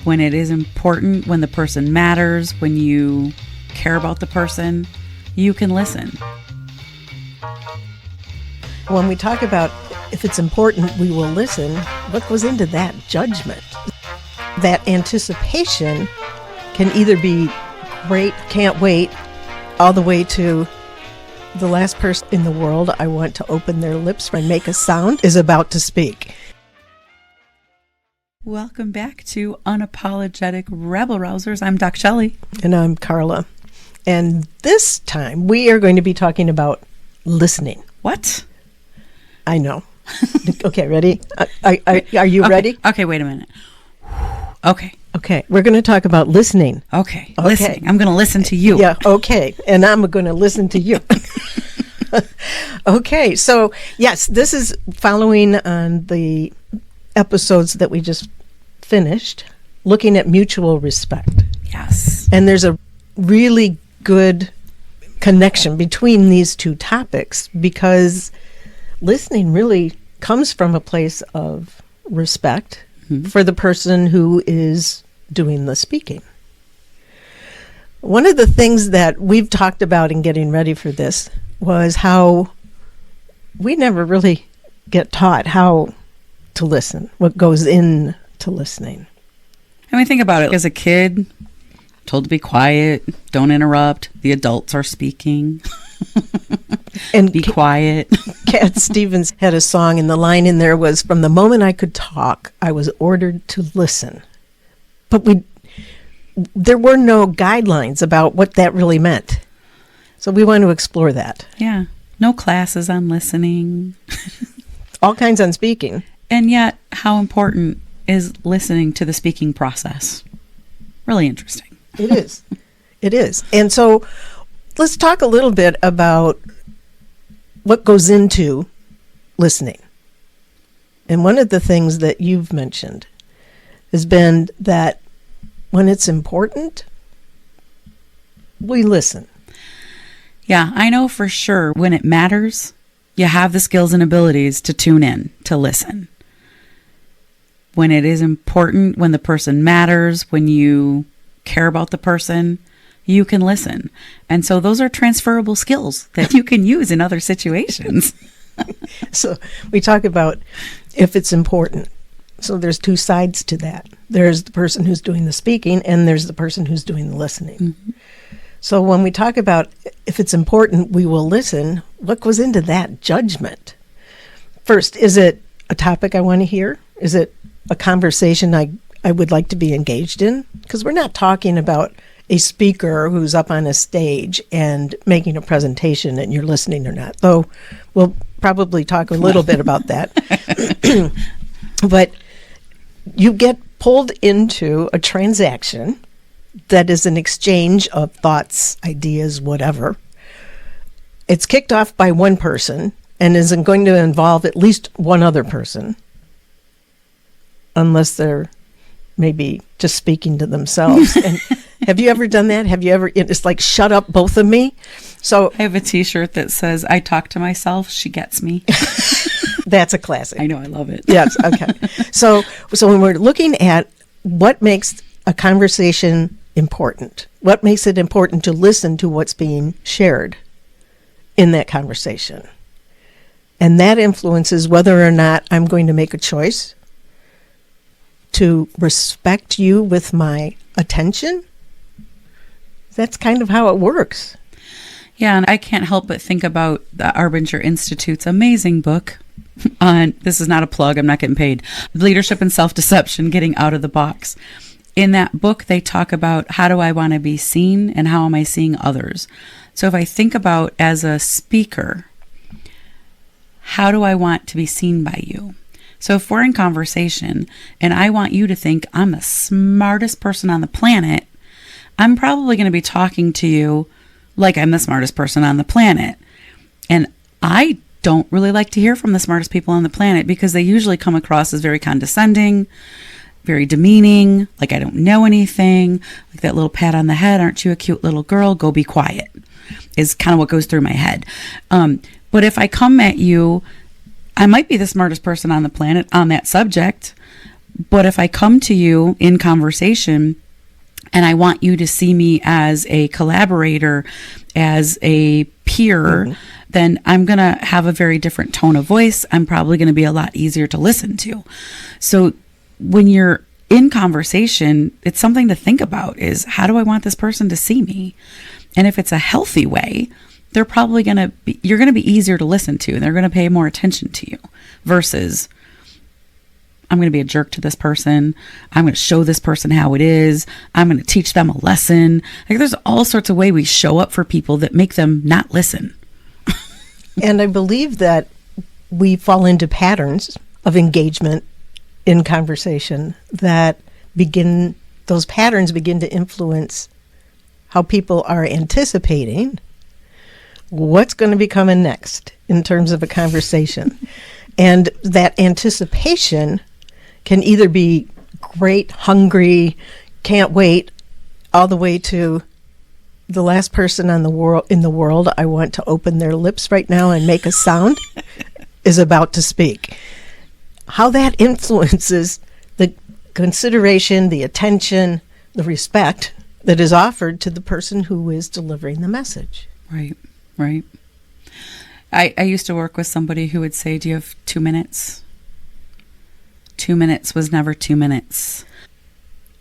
When it is important, when the person matters, when you care about the person, you can listen. When we talk about if it's important, we will listen, what goes into that judgment? That anticipation can either be great, can't wait, all the way to the last person in the world I want to open their lips and make a sound is about to speak. Welcome back to Unapologetic Rabble-Rousers. I'm DocShellie. And I'm Carla. And this time we are going to be talking about listening. What? I know. Okay, ready? Are you ready? Okay, wait a minute. Okay. Okay, we're going to talk about listening. Okay. Listening. I'm going to listen to you. Yeah, okay. And I'm going to listen to you. Okay, so yes, this is following on the episodes that we just finished, looking at mutual respect. Yes. And there's a really good connection between these two topics because listening really comes from a place of respect for the person who is doing the speaking. One of the things that we've talked about in getting ready for this was how we never really get taught how to listen, what goes into listening. I mean, think about it. As a kid, told to be quiet, don't interrupt. The adults are speaking. And be quiet. Cat Stevens had a song, and the line in there was, "From the moment I could talk, I was ordered to listen." But there were no guidelines about what that really meant. So we want to explore that. Yeah. No classes on listening. All kinds on speaking. And yet, how important is listening to the speaking process? Really interesting. It is. It is. And so let's talk a little bit about what goes into listening. And one of the things that you've mentioned has been that when it's important, we listen. Yeah, I know for sure when it matters, you have the skills and abilities to tune in, to listen. When it is important, when the person matters, when you care about the person, you can listen. And so those are transferable skills that you can use in other situations. So we talk about if it's important. So there's two sides to that. There's the person who's doing the speaking and there's the person who's doing the listening. Mm-hmm. So when we talk about if it's important, we will listen, what goes into that judgment? First, is it a topic I want to hear? Is it a conversation I would like to be engaged in? Because we're not talking about a speaker who's up on a stage and making a presentation and you're listening or not, though we'll probably talk a little bit about that. But you get pulled into a transaction that is an exchange of thoughts, ideas, whatever. It's kicked off by one person and isn't going to involve at least one other person, unless they're maybe just speaking to themselves. And have you ever done that? Have you ever, it's like, shut up, both of me? So I have a t-shirt that says, I talk to myself, she gets me. That's a classic. I know, I love it. Yes, okay. So when we're looking at what makes a conversation important, what makes it important to listen to what's being shared in that conversation. And that influences whether or not I'm going to make a choice to respect you with my attention. That's kind of how it works. Yeah, and I can't help but think about the Arbinger Institute's amazing book on, this is not a plug, I'm not getting paid, Leadership and Self-Deception, Getting Out of the Box. In that book, they talk about how do I want to be seen and how am I seeing others. So if I think about as a speaker, how do I want to be seen by you? So if we're in conversation and I want you to think I'm the smartest person on the planet, I'm probably going to be talking to you like I'm the smartest person on the planet. And I don't really like to hear from the smartest people on the planet because they usually come across as very condescending, very demeaning, like I don't know anything, like that little pat on the head, aren't you a cute little girl? Go be quiet, is kind of what goes through my head. But if I come at you, I might be the smartest person on the planet on that subject, But if I come to you in conversation and I want you to see me as a collaborator, as a peer, then I'm going to have a very different tone of voice. I'm probably going to be a lot easier to listen to. So when you're in conversation, it's something to think about is, how do I want this person to see me? And if it's a healthy way, they're probably going to be, you're going to be easier to listen to, and they're going to pay more attention to you versus, I'm going to be a jerk to this person. I'm going to show this person how it is. I'm going to teach them a lesson. Like, there's all sorts of ways we show up for people that make them not listen. And I believe that we fall into patterns of engagement in conversation that those patterns begin to influence how people are anticipating what's going to be coming next in terms of a conversation. And that anticipation can either be great, hungry, can't wait, all the way to the last person in the world, I want to open their lips right now and make a sound, is about to speak. How that influences the consideration, the attention, the respect that is offered to the person who is delivering the message. Right, right. I used to work with somebody who would say, do you have 2 minutes? 2 minutes was never 2 minutes.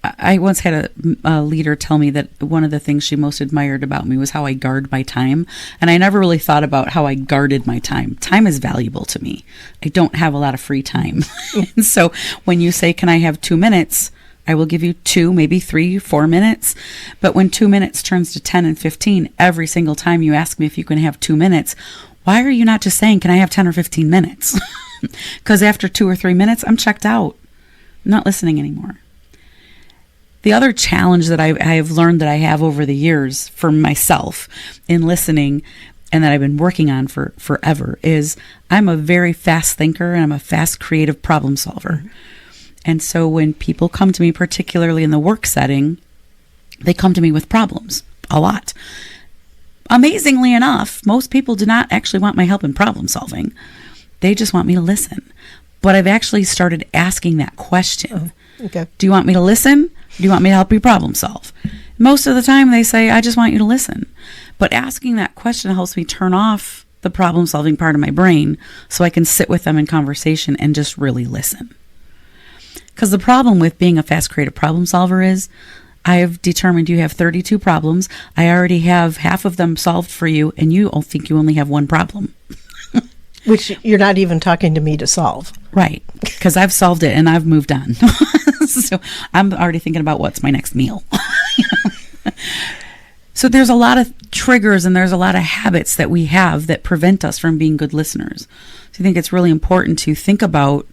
I once had a leader tell me that one of the things she most admired about me was how I guard my time. And I never really thought about how I guarded my time. Time is valuable to me. I don't have a lot of free time. And so when you say, can I have 2 minutes? I will give you 2, maybe 3, 4 minutes. But when 2 minutes turns to 10 and 15, every single time you ask me if you can have 2 minutes, why are you not just saying, can I have 10 or 15 minutes? Because after 2 or 3 minutes, I'm checked out. I'm not listening anymore. The other challenge that I have learned that I have over the years for myself in listening, and that I've been working on for forever, is I'm a very fast thinker and I'm a fast creative problem solver. And so when people come to me, particularly in the work setting, they come to me with problems a lot. Amazingly enough, most people do not actually want my help in problem solving. They just want me to listen. But I've actually started asking that question. Oh, okay. Do you want me to listen? Do you want me to help you problem solve? Most of the time they say, I just want you to listen. But asking that question helps me turn off the problem solving part of my brain so I can sit with them in conversation and just really listen. Because the problem with being a fast creative problem solver is, I have determined you have 32 problems. I already have half of them solved for you, and you think you only have one problem. Which you're not even talking to me to solve. Right, because I've solved it and I've moved on. So I'm already thinking about what's my next meal. So there's a lot of triggers and there's a lot of habits that we have that prevent us from being good listeners. So I think it's really important to think about,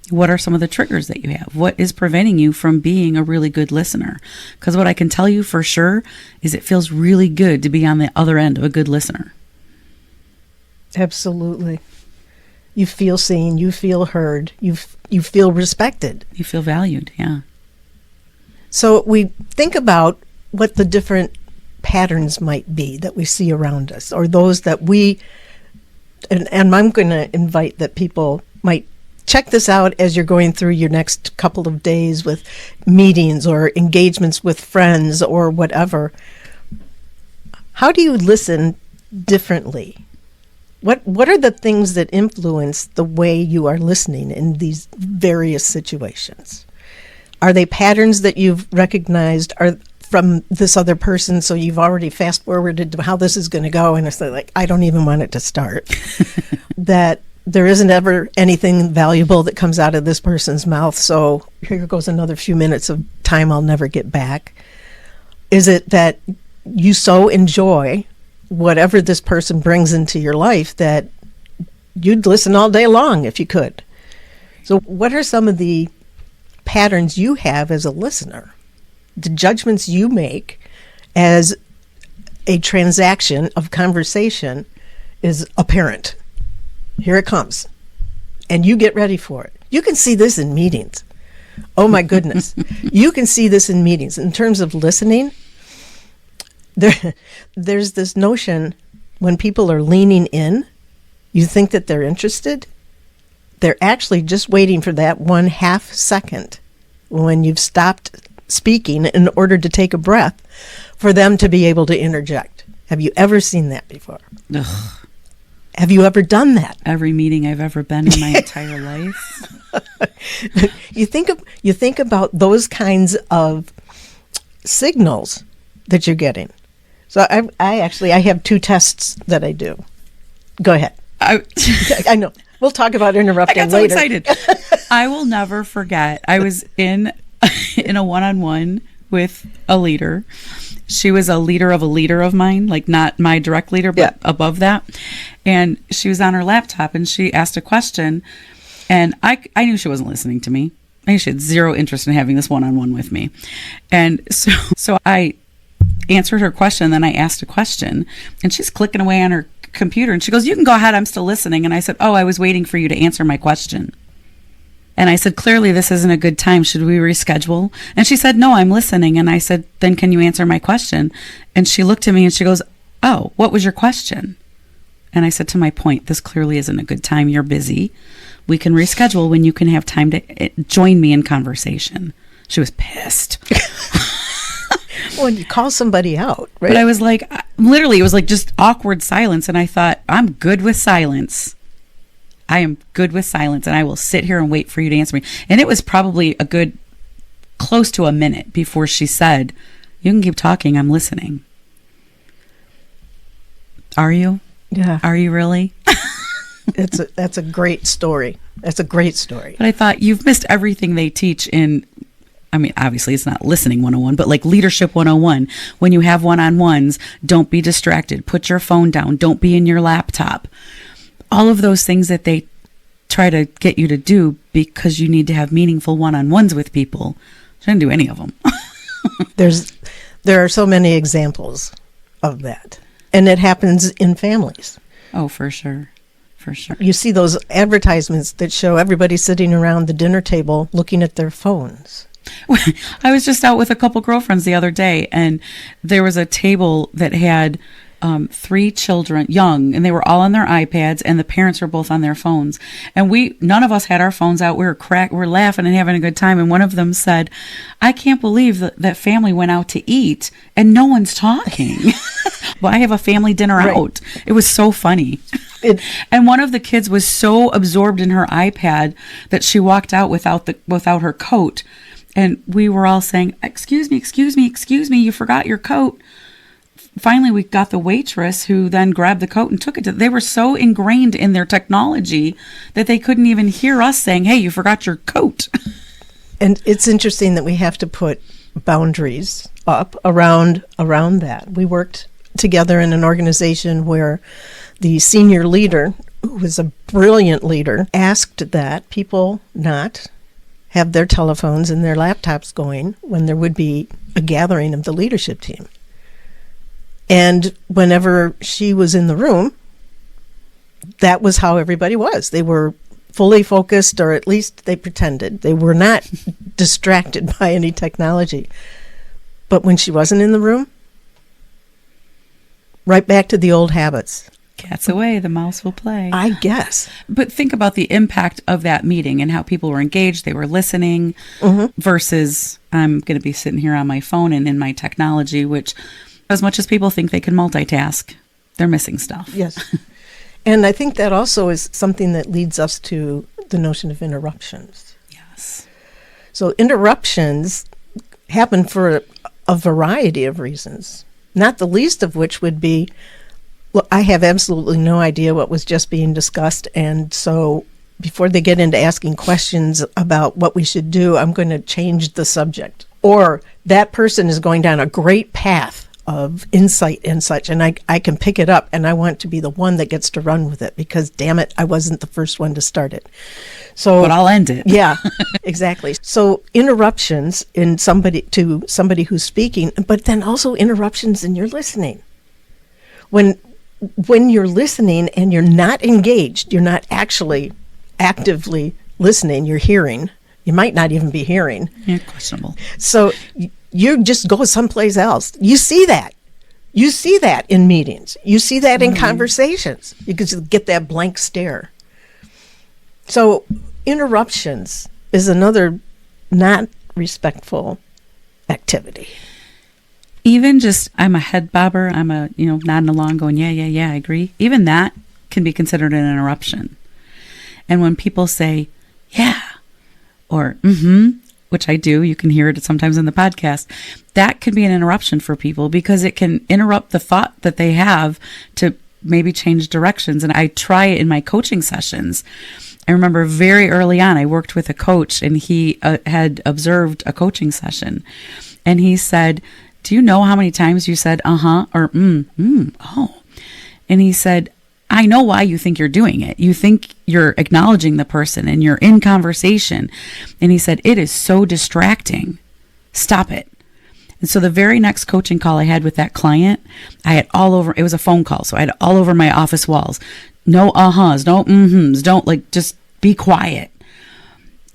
what are some of the triggers that you have? What is preventing you from being a really good listener? Because what I can tell you for sure is it feels really good to be on the other end of a good listener. Absolutely. You feel seen, you feel heard, you feel respected. You feel valued, yeah. So we think about what the different patterns might be that we see around us, or those that and I'm going to invite that people might check this out as you're going through your next couple of days with meetings or engagements with friends or whatever. How do you listen differently? What are the things that influence the way you are listening in these various situations? Are they patterns that you've recognized are from this other person, so you've already fast forwarded to how this is going to go, and it's like, I don't even want it to start? That there isn't ever anything valuable that comes out of this person's mouth, so here goes another few minutes of time I'll never get back. Is it that you so enjoy whatever this person brings into your life that you'd listen all day long if you could? So what are some of the patterns you have as a listener? The judgments you make as a transaction of conversation is apparent. Here it comes. And you get ready for it. You can see this in meetings. Oh my goodness. You can see this in meetings. In terms of listening, there's this notion when people are leaning in, you think that they're interested. They're actually just waiting for that 1/2 second when you've stopped speaking in order to take a breath for them to be able to interject. Have you ever seen that before? Ugh. Have you ever done that? Every meeting I've ever been in my entire life. You think about those kinds of signals that you're getting. So I have 2 tests that I do. Go ahead. I know. We'll talk about interrupting later. I got so excited. I will never forget. I was in a one-on-one with a leader. She was a leader of mine, like not my direct leader, but above that. And she was on her laptop and she asked a question. And I knew she wasn't listening to me. I knew she had zero interest in having this one-on-one with me. And so I answered her question. Then I asked a question. And she's clicking away on her computer. And she goes, "You can go ahead. I'm still listening." And I said, "Oh, I was waiting for you to answer my question." And I said, "Clearly this isn't a good time. Should we reschedule?" And she said, "No, I'm listening." And I said, "Then can you answer my question?" And she looked at me and she goes, "Oh, what was your question?" And I said, "To my point, this clearly isn't a good time. You're busy. We can reschedule when you can have time to join me in conversation." She was pissed. Well, you call somebody out, right? But I was like, literally, it was like just awkward silence. And I thought, I'm good with silence. I am good with silence. And I will sit here and wait for you to answer me. And it was probably a good close to a minute before she said, "You can keep talking. I'm listening." Are you? Yeah. Are you really? That's a great story. That's a great story. But I thought, you've missed everything they teach in, I mean, obviously it's not listening 101, but like leadership 101. When you have one-on-ones, don't be distracted. Put your phone down. Don't be in your laptop. All of those things that they try to get you to do because you need to have meaningful one-on-ones with people. I didn't do any of them. There are so many examples of that. And it happens in families. Oh, for sure. For sure. You see those advertisements that show everybody sitting around the dinner table looking at their phones. I was just out with a couple girlfriends the other day, and there was a table that had 3 children, young, and they were all on their iPads, and the parents were both on their phones. And none of us had our phones out. We were laughing and having a good time. And one of them said, "I can't believe that family went out to eat and no one's talking." Well, I have a family dinner out. It was so funny. And one of the kids was so absorbed in her iPad that she walked out without her coat. And we were all saying, excuse me, you forgot your coat." Finally, we got the waitress, who then grabbed the coat and took it. They were so ingrained in their technology that they couldn't even hear us saying, "Hey, you forgot your coat." And it's interesting that we have to put boundaries up around that. We worked together in an organization where the senior leader, who was a brilliant leader, asked that people not have their telephones and their laptops going when there would be a gathering of the leadership team. And whenever she was in the room, that was how everybody was. They were fully focused, or at least they pretended. They were not distracted by any technology. But when she wasn't in the room, right back to the old habits. Cat's away, the mouse will play. I guess. But think about the impact of that meeting and how people were engaged. They were listening versus I'm going to be sitting here on my phone and in my technology, which as much as people think they can multitask, they're missing stuff. Yes. And I think that also is something that leads us to the notion of interruptions. Yes. So interruptions happen for a variety of reasons, not the least of which would be, well, I have absolutely no idea what was just being discussed, and so before they get into asking questions about what we should do, I'm going to change the subject. Or that person is going down a great path of insight and such, and I can pick it up, and I want to be the one that gets to run with it because, damn it, I wasn't the first one to start it. So, but I'll end it. Yeah, exactly. So interruptions in somebody who's speaking, but then also interruptions in your listening. When you're listening and you're not engaged, you're not actually actively listening, you're hearing. You might not even be hearing. Yeah, questionable. So you just go someplace else. You see that. You see that in meetings. You see that in conversations. You can just get that blank stare. So interruptions is another not respectful activity. Even just, I'm a head bobber, I'm nodding along going, yeah, I agree. Even that can be considered an interruption. And when people say, yeah, or which I do, you can hear it sometimes in the podcast, that can be an interruption for people because it can interrupt the thought that they have to maybe change directions. And I try it in my coaching sessions. I remember very early on, I worked with a coach and he had observed a coaching session. And he said, do you know how many times you said, or oh? And he said, I know why you think you're doing it. You think you're acknowledging the person and you're in conversation. And he said, it is so distracting. Stop it. And so the very next coaching call I had with that client, I had all over, it was a phone call. So I had all over my office walls. No uh-huhs, no mm-hms, don't just be quiet.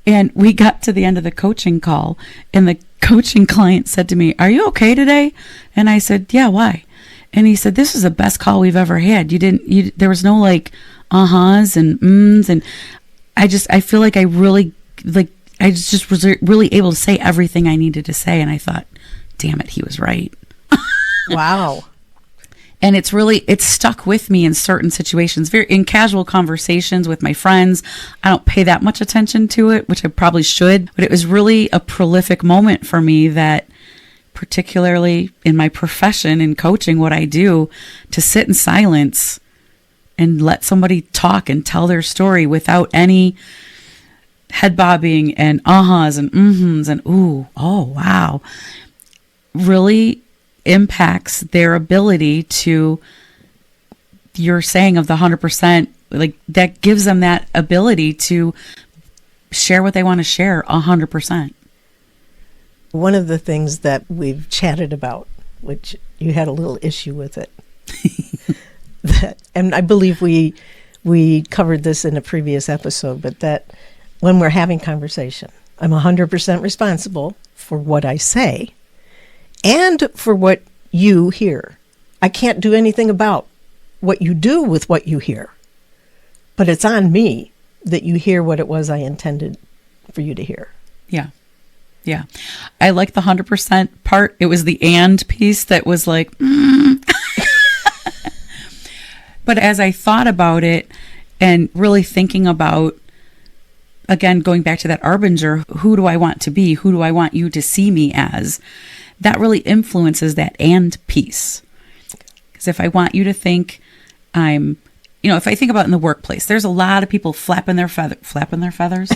And we got to the end of the coaching call and the coaching client said to me, are you okay today? And I said, yeah, why? And he said, this is the best call we've ever had. There was no like uh-huhs and mms. And I feel like I just was really able to say everything I needed to say. And I thought, damn it, he was right. Wow. And it's stuck with me in certain situations, very in casual conversations with my friends. I don't pay that much attention to it, which I probably should, but it was really a prolific moment for me that, particularly in my profession in coaching, what I do, to sit in silence and let somebody talk and tell their story without any head bobbing and uh-huhs and mm-hms and ooh, oh, wow, really impacts their ability to, you're saying of the 100%, like that gives them that ability to share what they want to share 100%. One of the things that we've chatted about, which you had a little issue with it, and I believe we covered this in a previous episode, but that when we're having conversation, I'm 100% responsible for what I say and for what you hear. I can't do anything about what you do with what you hear, but it's on me that you hear what it was I intended for you to hear. Yeah. Yeah. I like the 100% part. It was the and piece that was like, But as I thought about it and really thinking about, again, going back to that Arbinger, who do I want to be? Who do I want you to see me as? That really influences that and piece. Because if I want you to think I'm, if I think about in the workplace, there's a lot of people flapping their feathers?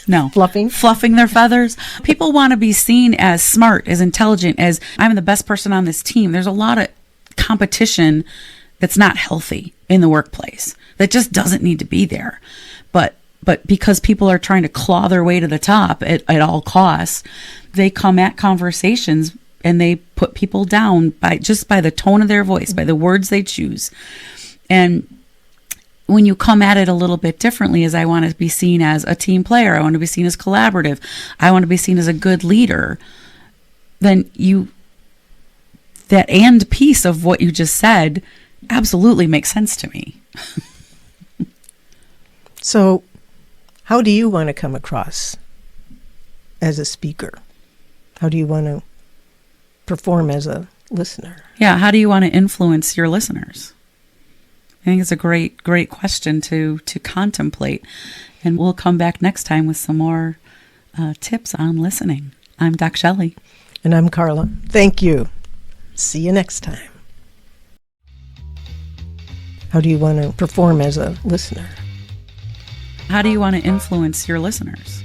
No. Fluffing their feathers. People want to be seen as smart, as intelligent, as I'm the best person on this team. There's a lot of competition that's not healthy in the workplace. That just doesn't need to be there. But because people are trying to claw their way to the top at all costs, they come at conversations and they put people down by the tone of their voice, by the words they choose. And when you come at it a little bit differently, as I want to be seen as a team player, I want to be seen as collaborative, I want to be seen as a good leader, then that and piece of what you just said absolutely makes sense to me. So how do you want to come across as a speaker? How do you want to perform as a listener? Yeah, how do you want to influence your listeners? I think it's a great question to contemplate. And we'll come back next time with some more tips on listening. I'm DocShellie. And I'm Carla. Thank you. See you next time. How do you want to perform as a listener? How do you want to influence your listeners?